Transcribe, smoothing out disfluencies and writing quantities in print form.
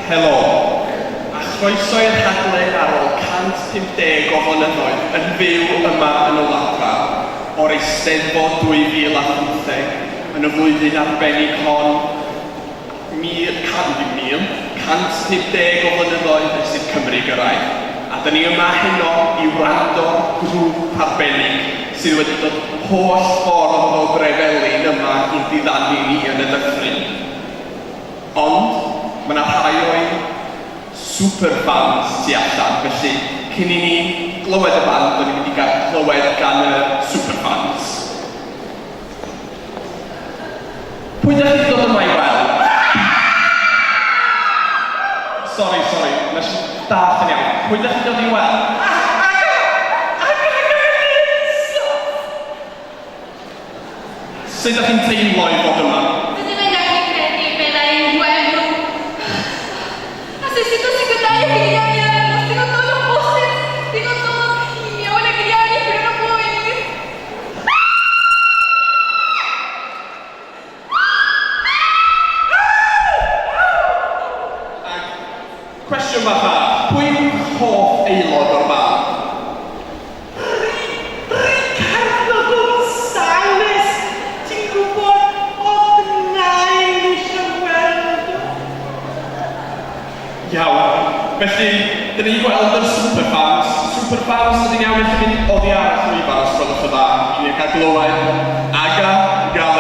Helo, a chroeso i'r rhaglen ar ôl 150 o flynyddoedd yn fyw yma yn y wladfa o'r Eisteddfod 2015 yn y flwyddyn arbennig hon 150 o flynyddoedd ers i'r Cymru gyrraedd. A dyn ni yma heno i wrando grŵp arbennig sydd wedi dod holl ffordd o Drefelin yma i'n diddannu ni yn y dyffryn. Ond, mae yna rhai o'i superfans tu allan, felly cyn i ni glywed y band, dyn ni'n mynd i gael clywed gan y superfans. Pwy ydych chi'n dod yma i weld? Sori, nes i dall yn iawn. Pwy ydych chi'n dod i weld? Sut ydych chi'n teimlo i fod yma? Dydym yn gallu credu byddai yn gweld nhw. A sut sy'n gyda'i gydiani ar yna, sy'n gwneud o'n bosib, sy'n gwneud o'n hynio yn y gydiani fyr yn y bwyd. Cwestiwn bach arall, pwy yw'r hoff aelod o'r band? Ricardo González, ti'n gwybod oedd nain eisiau weld? Iawn, felly, dyn ni'n gweld yr superfans. Superfans ydy'n iawn eich mynd oddi ar y llwyfan os gwelwch y dda. I ni'n cael glywed Aga Gal